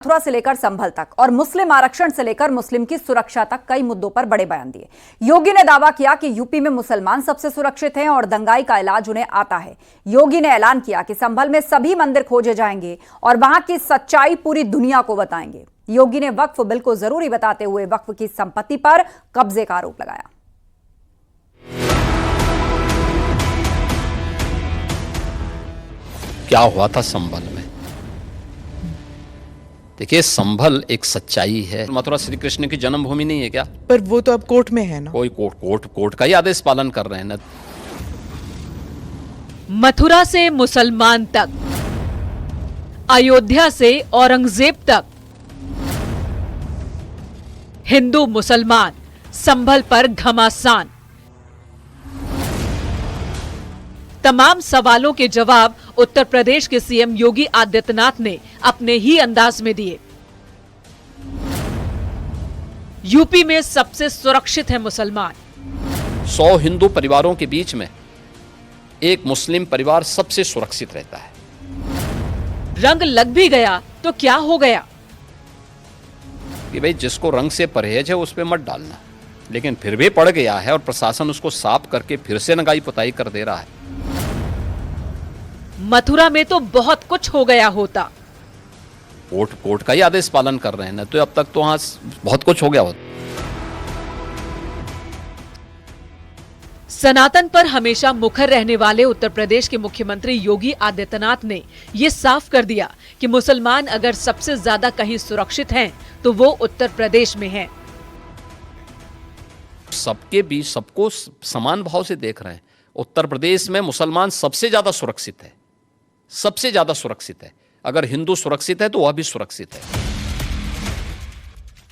मथुरा से लेकर संभल तक और मुस्लिम आरक्षण से लेकर मुस्लिम की सुरक्षा तक कई मुद्दों पर बड़े बयान दिए। योगी ने दावा किया कि यूपी में मुसलमान सबसे सुरक्षित हैं और दंगाई का इलाज उन्हें आता है। योगी ने ऐलान किया कि संभल में सभी मंदिर खोजे जाएंगे और वहां की सच्चाई पूरी दुनिया को बताएंगे। योगी ने वक्फ बिल को जरूरी बताते हुए वक्फ की संपत्ति पर कब्जे का आरोप लगाया। क्या हुआ था संभल में? देखिए, संभल एक सच्चाई है। मथुरा श्री कृष्ण की जन्मभूमि नहीं है क्या? पर वो तो अब कोर्ट में है ना। कोई कोर्ट का ही आदेश पालन कर रहे हैं ना। मथुरा से मुसलमान तक, अयोध्या से औरंगजेब तक, हिंदू मुसलमान संभल पर घमासान। तमाम सवालों के जवाब उत्तर प्रदेश के सीएम योगी आदित्यनाथ ने अपने ही अंदाज में दिए। यूपी में सबसे सुरक्षित है मुसलमान। 100 हिंदू परिवारों के बीच में एक मुस्लिम परिवार सबसे सुरक्षित रहता है। रंग लग भी गया तो क्या हो गया कि भाई, जिसको रंग से परहेज है उस पे मत डालना, लेकिन फिर भी पड़ गया है और प्रशासन उसको साफ करके फिर से नगाई पुताई कर दे रहा है। मथुरा में तो बहुत कुछ हो गया होता। कोर्ट का ही आदेश पालन कर रहे हैं ना, तो अब तक तो वहां बहुत कुछ हो गया होता। सनातन पर हमेशा मुखर रहने वाले उत्तर प्रदेश के मुख्यमंत्री योगी आदित्यनाथ ने यह साफ कर दिया कि मुसलमान अगर सबसे ज्यादा कहीं सुरक्षित हैं, तो वो उत्तर प्रदेश में हैं। सबके बीच सबको समान भाव से देख रहे हैं। उत्तर प्रदेश में मुसलमान सबसे ज्यादा सुरक्षित है, सबसे ज्यादा सुरक्षित है। अगर हिंदू सुरक्षित है तो वह भी सुरक्षित है।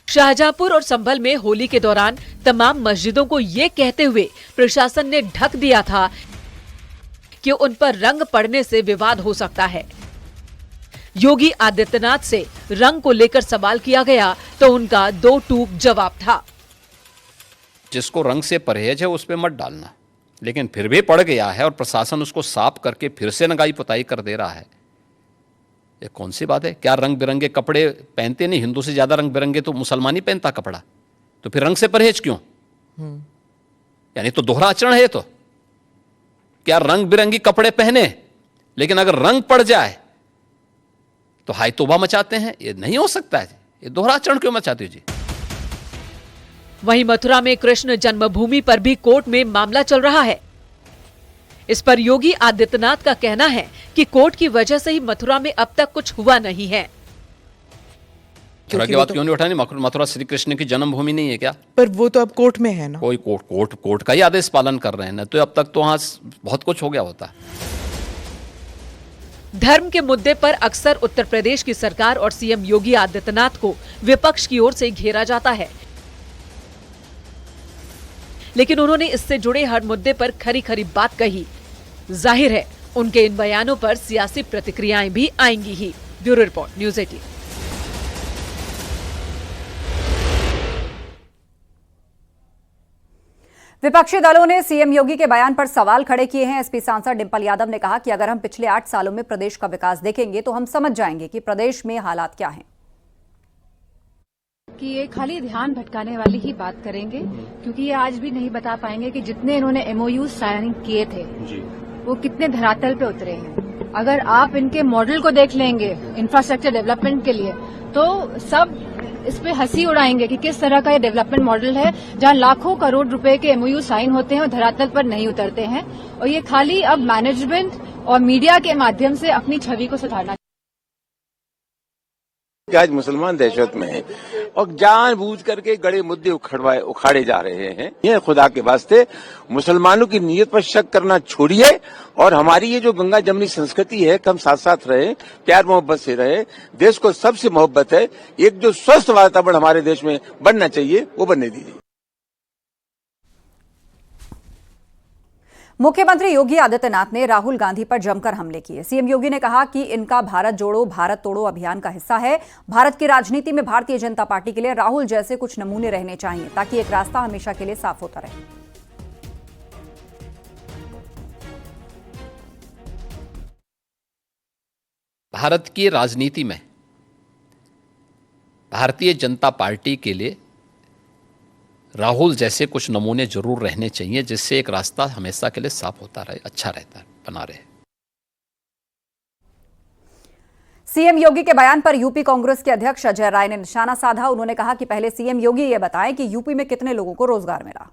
शाहजहांपुर और संभल में होली के दौरान तमाम मस्जिदों को ये कहते हुए प्रशासन ने ढक दिया था कि उन पर रंग पड़ने से विवाद हो सकता है। योगी आदित्यनाथ से रंग को लेकर सवाल किया गया तो उनका दो टूक जवाब था। जिसको रंग से परहेज है उस पे मत डालना, लेकिन फिर भी पड़ गया है और प्रशासन उसको साफ करके फिर से नगाई पुताई कर दे रहा है। ये कौन सी बात है? क्या रंग बिरंगे कपड़े पहनते नहीं? हिंदू से ज्यादा रंग बिरंगे तो मुसलमान ही पहनता कपड़ा, तो फिर रंग से परहेज क्यों? यानी तो दोहरा आचरण है। तो क्या रंग बिरंगी कपड़े पहने, लेकिन अगर रंग पड़ जाए तो हाय तौबा मचाते हैं? ये नहीं हो सकता है। ये दोहरा आचरण क्यों मचाते हो जी? वहीं मथुरा में कृष्ण जन्मभूमि पर भी कोर्ट में मामला चल रहा है। इस पर योगी आदित्यनाथ का कहना है कि कोर्ट की वजह से ही मथुरा में अब तक कुछ हुआ नहीं है। मथुरा की बात क्यों नहीं उठानी? मथुरा श्री कृष्ण की जन्मभूमि नहीं है क्या? पर वो तो अब कोर्ट में है ना। कोई कोर्ट का ही आदेश पालन कर रहे हैं ना, तो अब तक तो वहां बहुत कुछ हो गया होता। धर्म के मुद्दे पर अक्सर उत्तर प्रदेश की सरकार और सीएम योगी आदित्यनाथ को विपक्ष की ओर से घेरा जाता है, लेकिन उन्होंने इससे जुड़े हर मुद्दे पर खरी खरी बात कही। जाहिर है उनके इन बयानों पर सियासी प्रतिक्रियाएं भी आएंगी ही। Bureau report, news 18। विपक्षी दलों ने सीएम योगी के बयान पर सवाल खड़े किए हैं। एसपी सांसद डिंपल यादव ने कहा कि अगर हम पिछले 8 सालों में प्रदेश का विकास देखेंगे तो हम समझ जाएंगे कि प्रदेश में हालात क्या हैं। कि ये खाली ध्यान भटकाने वाली ही बात करेंगे, क्योंकि ये आज भी नहीं बता पाएंगे कि जितने इन्होंने एमओयू साइन किए थे वो कितने धरातल पे उतरे हैं। अगर आप इनके मॉडल को देख लेंगे इंफ्रास्ट्रक्चर डेवलपमेंट के लिए, तो सब इस पे हंसी उड़ाएंगे कि किस तरह का ये डेवलपमेंट मॉडल है, जहां लाखों करोड़ रुपए के एमओयू साइन होते हैं और धरातल पर नहीं उतरते हैं। और ये खाली अब मैनेजमेंट और मीडिया के माध्यम से अपनी छवि को सुधारना। आज मुसलमान दहशत में है और जानबूझ करके गड़े मुद्दे उखाड़े जा रहे हैं। ये खुदा के वास्ते मुसलमानों की नीयत पर शक करना छोड़िए और हमारी ये जो गंगा जमनी संस्कृति है कि हम साथ साथ रहे, प्यार मोहब्बत से रहे। देश को सबसे मोहब्बत है। एक जो स्वस्थ वातावरण हमारे देश में बनना चाहिए वो बनने दीजिए। मुख्यमंत्री योगी आदित्यनाथ ने राहुल गांधी पर जमकर हमले किए। सीएम योगी ने कहा कि इनका भारत जोड़ो भारत तोड़ो अभियान का हिस्सा है। भारत की राजनीति में भारतीय जनता पार्टी के लिए राहुल जैसे कुछ नमूने रहने चाहिए ताकि एक रास्ता हमेशा के लिए साफ होता रहे। भारत की राजनीति में भारतीय जनता पार्टी के लिए राहुल जैसे कुछ नमूने जरूर रहने चाहिए, जिससे एक रास्ता हमेशा के लिए साफ होता रहे, अच्छा रहता है, बना रहे। सीएम योगी के बयान पर यूपी कांग्रेस के अध्यक्ष अजय राय ने निशाना साधा। उन्होंने कहा कि पहले सीएम योगी ये बताएं कि यूपी में कितने लोगों को रोजगार मिला।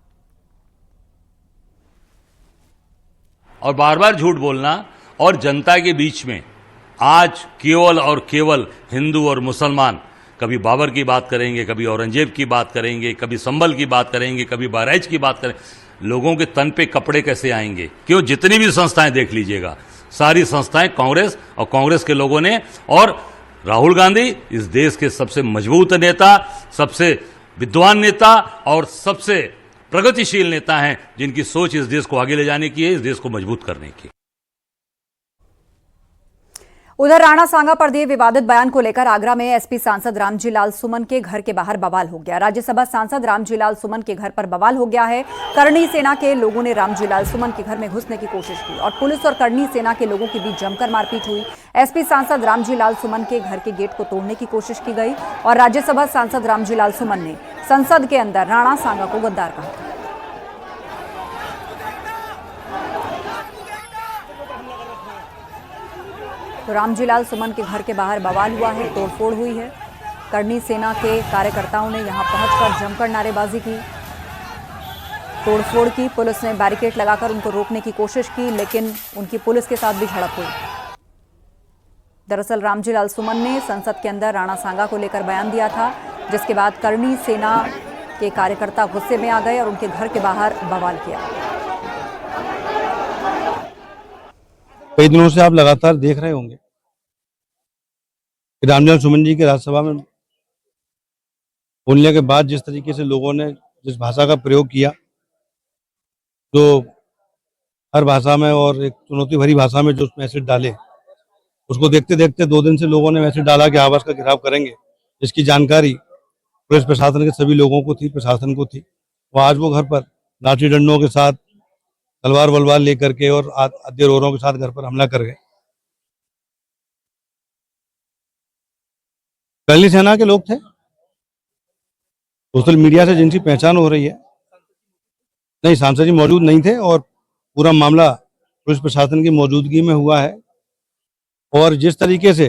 और बार बार झूठ बोलना और जनता के बीच में आज केवल और केवल हिंदू और मुसलमान, कभी बाबर की बात करेंगे, कभी औरंगजेब की बात करेंगे, कभी संभल की बात करेंगे, कभी बहराइच की बात करेंगे। लोगों के तन पे कपड़े कैसे आएंगे? क्यों? जितनी भी संस्थाएं देख लीजिएगा, सारी संस्थाएं कांग्रेस और कांग्रेस के लोगों ने, और राहुल गांधी इस देश के सबसे मजबूत नेता, सबसे विद्वान नेता और सबसे प्रगतिशील नेता हैं, जिनकी सोच इस देश को आगे ले जाने की है, इस देश को मजबूत करने की। उधर राणा सांगा पर दिए विवादित बयान को लेकर आगरा में एसपी सांसद रामजी लाल सुमन के घर के बाहर बवाल हो गया। राज्यसभा सांसद रामजी लाल सुमन के घर पर बवाल हो गया है। करणी सेना के लोगों ने रामजी लाल सुमन के घर में घुसने की कोशिश की और पुलिस और करणी सेना के लोगों के बीच जमकर मारपीट हुई। एसपी सांसद रामजी लाल सुमन के घर के गेट को तोड़ने की कोशिश की गई और राज्यसभा सांसद रामजी लाल सुमन ने संसद के अंदर राणा सांगा को गद्दार कहा। तो रामजी लाल सुमन के घर के बाहर बवाल हुआ है, तोड़फोड़ हुई है। करणी सेना के कार्यकर्ताओं ने यहां पहुंचकर जमकर नारेबाजी की, तोड़फोड़ की। पुलिस ने बैरिकेड लगाकर उनको रोकने की कोशिश की, लेकिन उनकी पुलिस के साथ भी झड़प हुई। दरअसल रामजी लाल सुमन ने संसद के अंदर राणा सांगा को लेकर बयान दिया था, जिसके बाद करणी सेना के कार्यकर्ता गुस्से में आ गए और उनके घर के बाहर बवाल किया। कई दिनों से आप लगातार देख रहे होंगे कि रामजी लाल सुमन जी के राज्यसभा में बोलने के बाद जिस तरीके से लोगों ने जिस भाषा का प्रयोग किया, जो हर भाषा में और एक चुनौती भरी भाषा में जो मैसेज डाले, उसको देखते देखते 2 दिन से लोगों ने मैसेज डाला कि आवास का घेराव करेंगे, जिसकी जानकारी पुलिस प्रशासन के सभी लोगों को थी, प्रशासन को थी। वो आज वो घर पर लाठी डंडों के साथ, तलवार वलवार लेकर के और आद्य रोरों के साथ घर पर हमला कर गए। करणी सेना के लोग थे, सोशल मीडिया से जिनकी पहचान हो रही है। नहीं, सांसद जी मौजूद नहीं थे और पूरा मामला पुलिस प्रशासन की मौजूदगी में हुआ है। और जिस तरीके से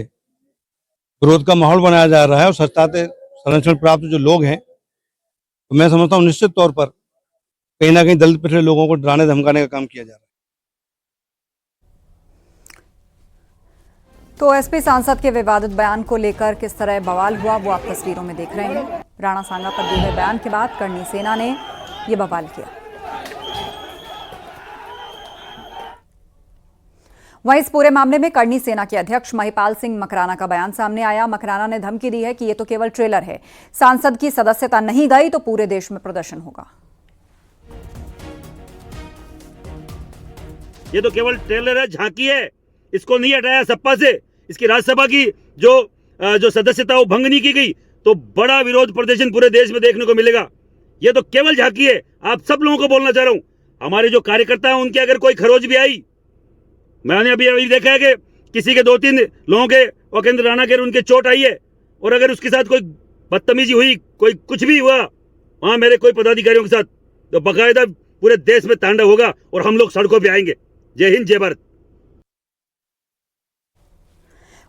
विरोध का माहौल बनाया जा रहा है और सत्ता से संरक्षण प्राप्त जो लोग हैं, तो मैं समझता हूँ निश्चित तौर पर कहीं ना कहीं दलित पिछड़े लोगों को डराने धमकाने का काम किया जा रहा है। तो एसपी सांसद के विवादित बयान को लेकर किस तरह बवाल हुआ, वो आप तस्वीरों में देख रहे हैं। राणा सांगा पर दिए गए बयान के बाद करणी सेना ने ये बवाल किया। वहीं इस पूरे मामले में करणी सेना के अध्यक्ष महिपाल सिंह मकराना का बयान सामने आया। मकराना ने धमकी दी है कि ये तो केवल ट्रेलर है, सांसद की सदस्यता नहीं गई तो पूरे देश में प्रदर्शन होगा। ये तो केवल ट्रेलर है, झांकी है, इसको नहीं हटाया सपा से, इसकी राज्यसभा की जो सदस्यता वो भंग नहीं की गई तो बड़ा विरोध प्रदर्शन पूरे देश में देखने को मिलेगा। ये तो केवल झांकी है। आप सब लोगों को बोलना चाह रहा हूं, हमारे जो कार्यकर्ता हैं उनके अगर कोई खरोच भी आई, मैंने अभी देखा है कि किसी के 2-3 लोगों के वकेंद्र राणा के उनके चोट आई है, और अगर उसके साथ कोई बदतमीजी हुई, कोई कुछ भी हुआ वहां मेरे कोई पदाधिकारियों के साथ, तो बाकायदा पूरे देश में तांडव होगा और हम लोग सड़कों पर आएंगे। जय हिंद, जय भारत।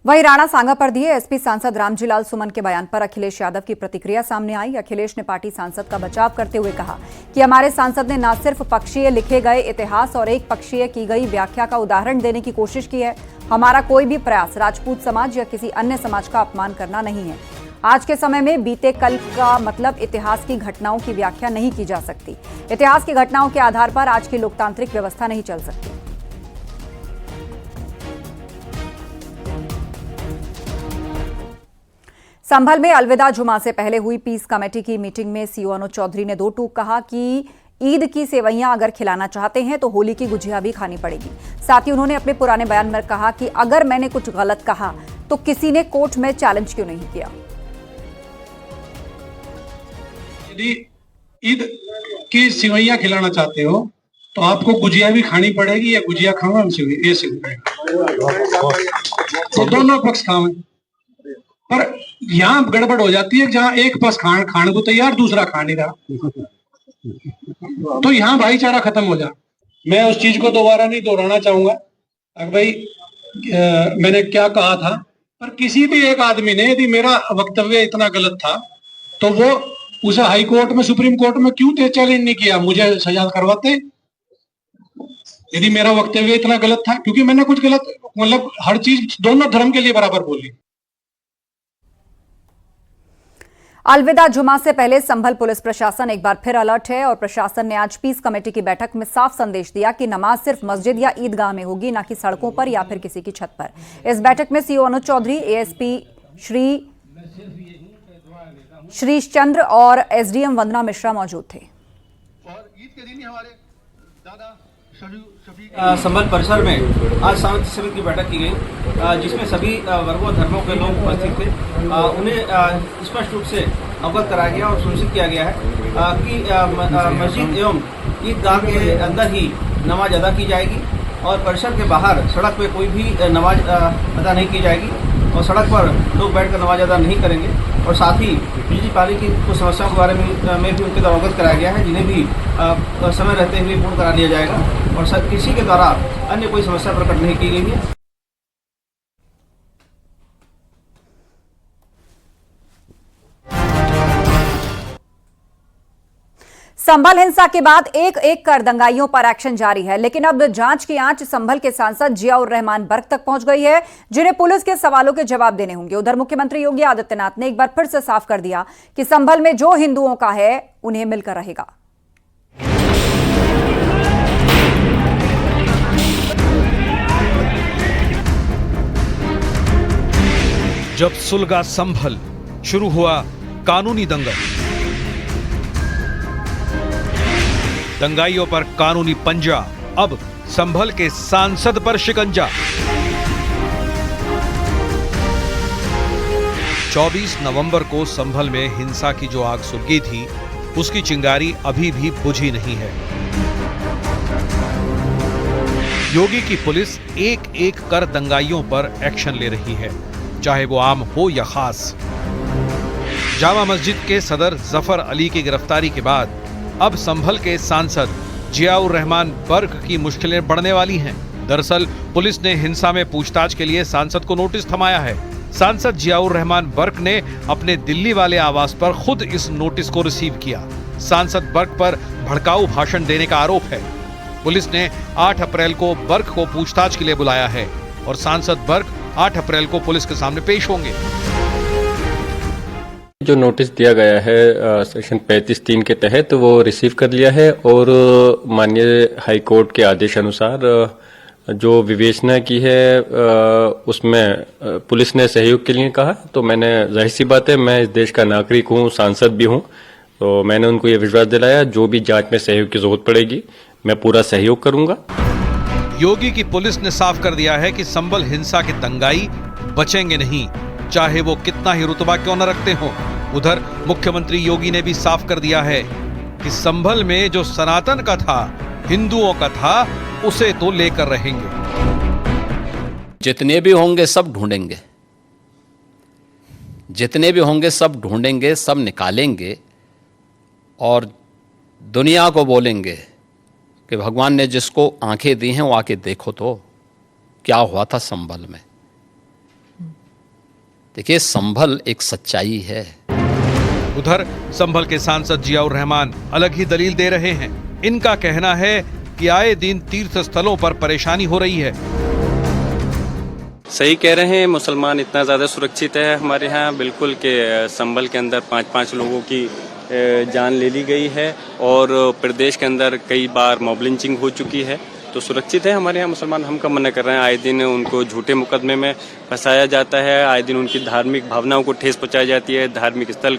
वहीं राणा सांगा पर दिए एसपी सांसद रामजी लाल सुमन के बयान पर अखिलेश यादव की प्रतिक्रिया सामने आई। अखिलेश ने पार्टी सांसद का बचाव करते हुए कहा कि हमारे सांसद ने न सिर्फ पक्षीय लिखे गए इतिहास और एक पक्षीय की गई व्याख्या का उदाहरण देने की कोशिश की है। हमारा कोई भी प्रयास राजपूत समाज या किसी अन्य समाज का अपमान करना नहीं है। आज के समय में बीते कल का मतलब इतिहास की घटनाओं की व्याख्या नहीं की जा सकती। इतिहास की घटनाओं के आधार पर आज की लोकतांत्रिक व्यवस्था नहीं चल सकती। संभल में अलविदा जुमा से पहले हुई पीस कमेटी की मीटिंग में सीओ अनुज चौधरी ने 2 टूक कहा कि ईद की सेवैयां अगर खिलाना चाहते हैं तो होली की गुजिया भी खानी पड़ेगी। साथ ही उन्होंने अपने पुराने बयान में कहा कि अगर मैंने कुछ गलत कहा तो किसी ने कोर्ट में चैलेंज क्यों नहीं किया। यदि ईद की सेवैयां खिलाना चाहते हो तो आपको गुजिया भी खानी पड़ेगी, या गुजिया खाओ हमसे ये तो दोनों पक्ष खाओ। पर यहाँ गड़बड़ हो जाती है जहाँ एक बस खाने को तैयार, दूसरा खा नहीं रहा, तो यहाँ भाईचारा खत्म हो जाए। मैं उस चीज को दोबारा नहीं दोहराना चाहूंगा। भाई मैंने क्या कहा था, पर किसी भी एक आदमी ने यदि मेरा वक्तव्य इतना गलत था तो वो उसे हाई कोर्ट में, सुप्रीम कोर्ट में क्यों चैलेंज नहीं किया, मुझे सजा करवाते। यदि मेरा वक्तव्य इतना गलत था, क्योंकि मैंने कुछ गलत, मतलब हर चीज दोनों धर्म के लिए बराबर बोली। अलविदा जुमा से पहले संभल पुलिस प्रशासन एक बार फिर अलर्ट है और प्रशासन ने आज पीस कमेटी की बैठक में साफ संदेश दिया कि नमाज सिर्फ मस्जिद या ईदगाह में होगी, ना कि सड़कों पर या फिर किसी की छत पर। इस बैठक में सीओ अनुज चौधरी, एएसपी श्री चंद्र और एसडीएम वंदना मिश्रा मौजूद थे। संभल परिसर में आज शांति समिति की बैठक की गई, जिसमें सभी वर्गों धर्मों के लोग उपस्थित थे। उन्हें स्पष्ट रूप से अवगत कराया गया और सुनिश्चित किया गया है कि मस्जिद एवं ईदगाह के अंदर ही नमाज अदा की जाएगी और परिसर के बाहर सड़क पे कोई भी नमाज अदा नहीं की जाएगी और सड़क पर लोग बैठकर नमाज अदा नहीं करेंगे। और साथ ही बिजली पानी की कुछ समस्याओं के बारे में भी उनके द्वारा अवगत कराया गया है, जिन्हें भी समय रहते हुए पूर्ण करा लिया जाएगा और किसी के द्वारा अन्य कोई समस्या प्रकट नहीं की गई है। संभल हिंसा के बाद एक एक कर दंगाइयों पर एक्शन जारी है, लेकिन अब जांच की आंच संभल के सांसद जियाउर रहमान बर्क तक पहुंच गई है, जिन्हें पुलिस के सवालों के जवाब देने होंगे। उधर मुख्यमंत्री योगी आदित्यनाथ ने एक बार फिर से साफ कर दिया कि संभल में जो हिंदुओं का है उन्हें मिलकर रहेगा। जब सुलगा संभल, शुरू हुआ कानूनी दंगल। दंगाइयों पर कानूनी पंजा, अब संभल के सांसद पर शिकंजा। 24 नवंबर को संभल में हिंसा की जो आग सुलगी थी, उसकी चिंगारी अभी भी बुझी नहीं है। योगी की पुलिस एक एक कर दंगाइयों पर एक्शन ले रही है, चाहे वो आम हो या खास। जामा मस्जिद के सदर जफर अली की गिरफ्तारी के बाद अब संभल के सांसद जियाउर रहमान बर्क की मुश्किलें बढ़ने वाली हैं। दरअसल पुलिस ने हिंसा में पूछताछ के लिए सांसद को नोटिस थमाया है। सांसद जियाउर रहमान बर्क ने अपने दिल्ली वाले आवास पर खुद इस नोटिस को रिसीव किया। सांसद बर्क पर भड़काऊ भाषण देने का आरोप है। पुलिस ने 8 अप्रैल को बर्क को पूछताछ के लिए बुलाया है और सांसद बर्क 8 अप्रैल को पुलिस के सामने पेश होंगे। जो नोटिस दिया गया है सेक्शन 35(3) के तहत वो रिसीव कर लिया है और माननीय हाई कोर्ट के आदेश अनुसार जो विवेचना की है उसमें पुलिस ने सहयोग के लिए कहा। तो मैंने, जाहिर सी बात है, मैं इस देश का नागरिक हूँ, सांसद भी हूँ, तो मैंने उनको ये विश्वास दिलाया जो भी जांच में सहयोग की जरूरत पड़ेगी मैं पूरा सहयोग करूंगा। योगी की पुलिस ने साफ कर दिया है कि संभल हिंसा के दंगाई बचेंगे नहीं, चाहे वो कितना ही रुतबा क्यों न रखते हों। उधर मुख्यमंत्री योगी ने भी साफ कर दिया है कि संभल में जो सनातन का था, हिंदुओं का था, उसे तो लेकर रहेंगे। जितने भी होंगे सब ढूंढेंगे, जितने भी होंगे सब ढूंढेंगे, सब निकालेंगे और दुनिया को बोलेंगे कि भगवान ने जिसको आंखें दी हैं वो आके देखो तो क्या हुआ था संभल में। देखिए, संभल एक सच्चाई है। उधर संभल के सांसद जियाउर रहमान अलग ही दलील दे रहे हैं। इनका कहना है कि आए दिन तीर्थ स्थलों पर परेशानी हो रही है। सही कह रहे हैं, मुसलमान इतना ज्यादा सुरक्षित है हमारे यहाँ बिल्कुल कि संभल के अंदर 5-5 लोगों की जान ले ली गई है और प्रदेश के अंदर कई बार मॉब लिंचिंग हो चुकी है। तो सुरक्षित है हमारे यहाँ मुसलमान। हम कब मना कर रहे हैं? आए दिन उनको झूठे मुकदमे में फंसाया जाता है, आए दिन उनकी धार्मिक भावनाओं को ठेस पहुंचाई जाती है, धार्मिक स्थल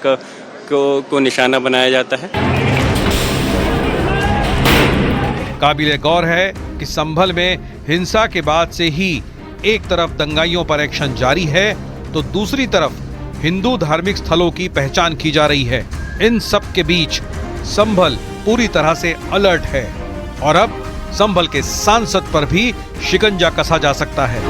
को निशाना बनाया जाता है। काबिले गौर है कि संभल में हिंसा के बाद से ही एक तरफ दंगाइयों पर एक्शन जारी है तो दूसरी तरफ हिंदू धार्मिक स्थलों की पहचान की जा रही है। इन सब के बीच संभल पूरी तरह से अलर्ट है और अब संभल के सांसद पर भी शिकंजा कसा जा सकता है।